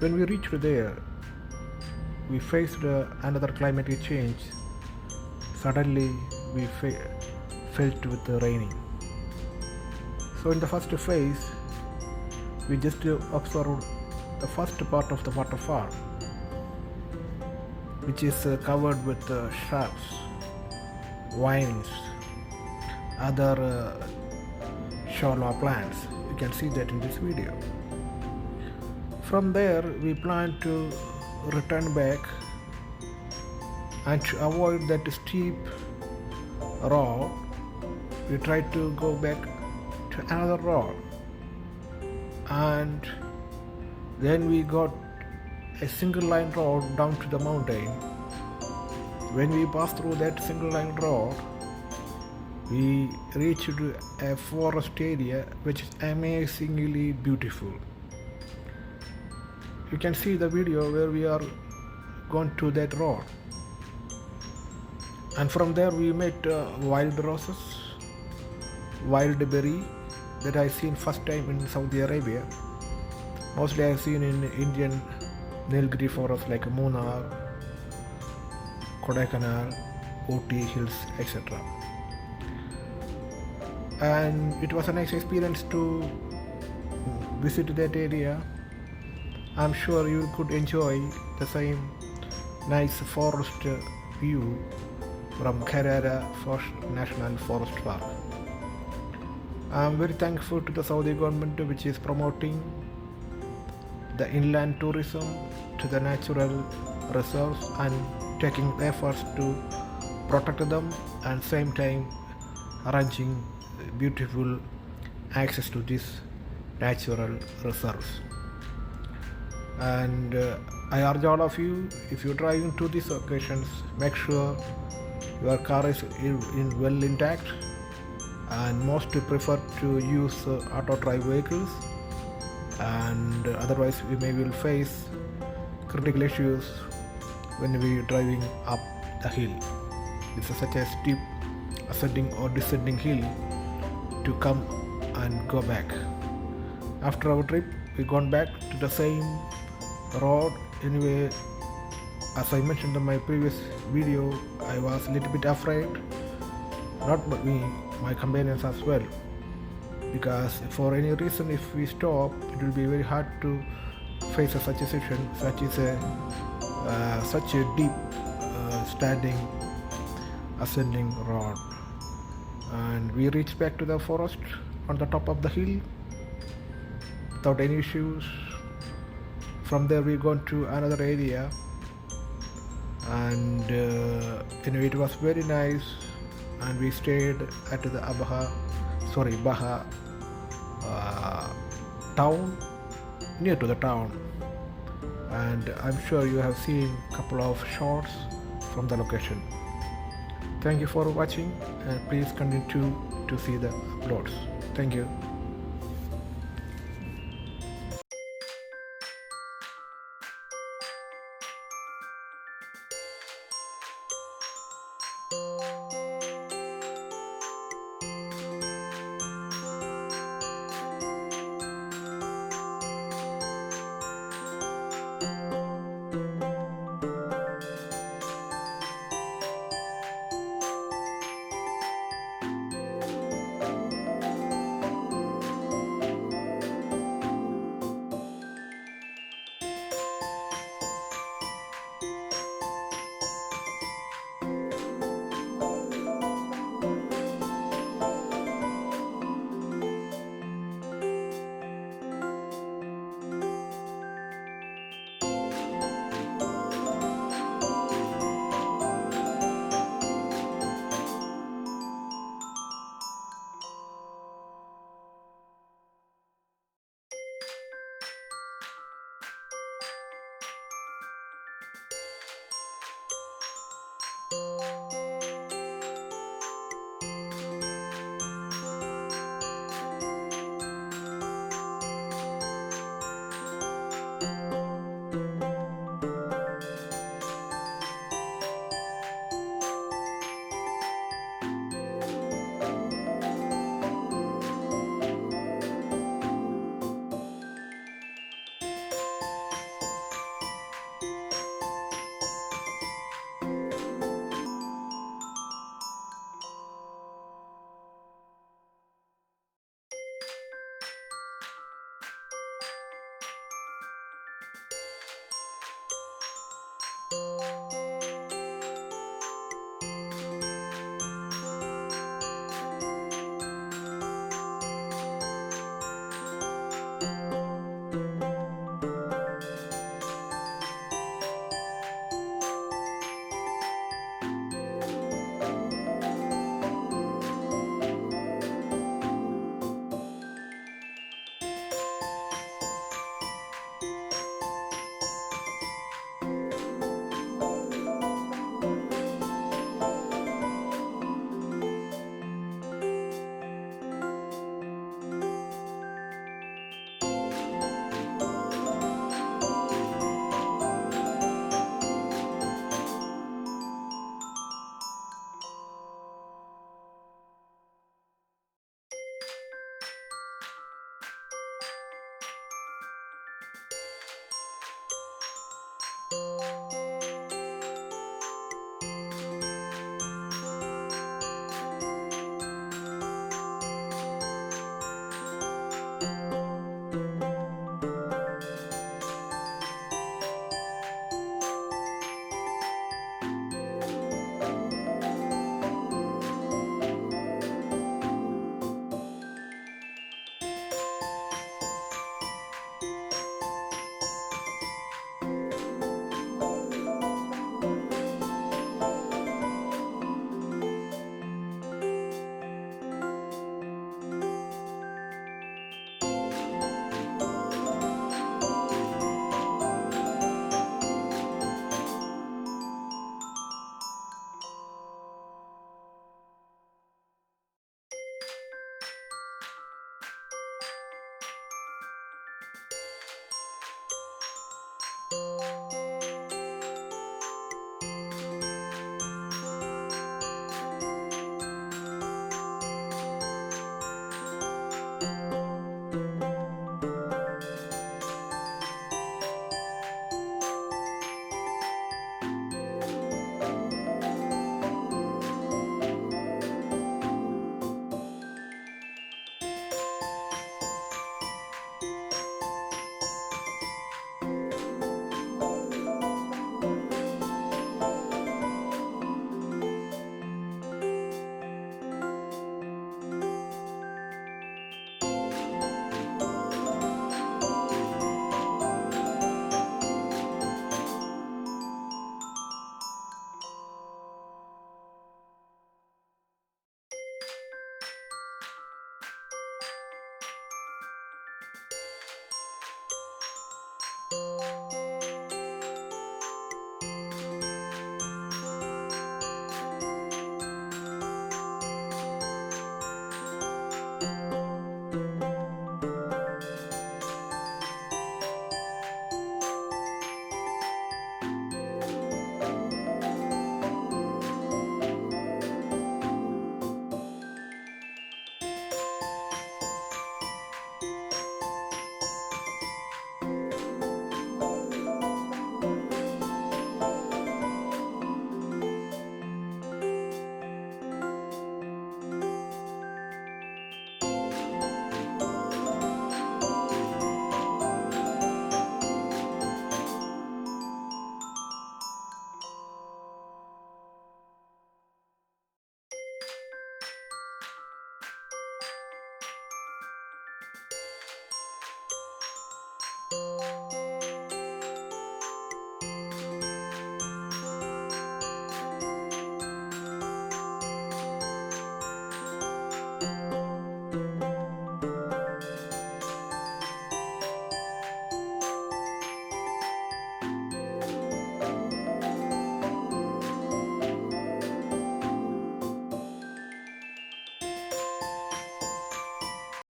When we reached there, we faced another climatic change. Suddenly, we felt with the raining. So in the first phase, we just observed the first part of the waterfall, which is covered with shrubs, vines, other shallow plants. You can see that in this video. From there, we plan to return back, and to avoid that steep road, we try to go back to another road, and then we got a single line road down to the mountain. When we passed through that single line road, we reached a forest area which is amazingly beautiful. You can see the video where we are going to that road, and from there we met wild roses, wild berry that I seen first time in Saudi Arabia. Mostly I seen in Indian Nilgiri forest like Munnar, Kodaikanal, Ooty hills, etc. And it was a nice experience to visit that area. I'm sure you could enjoy the same nice forest view from Khairah Forest National Forest Park. I'm very thankful to the Saudi government, which is promoting the inland tourism to the natural reserves and taking efforts to protect them, and same time arranging beautiful access to these natural reserves. And I urge all of you, if you're driving to these occasions, make sure your car is well intact, and most prefer to use auto drive vehicles, and otherwise we will face critical issues when we are driving up the hill. It's such a steep ascending or descending hill to come and go back. After our trip, we gone back to the same road. Anyway, as I mentioned in my previous video, I was a little bit afraid, not but me, my companions as well, because for any reason if we stop, it will be very hard to face such a situation, such a deep standing ascending road. And we reached back to the forest on the top of the hill without any issues. From there we gone to another area, and it was very nice, and we stayed at the Baha town, near to the town, and I'm sure you have seen a couple of shots from the location. Thank you for watching, and please continue to see the uploads. Thank you.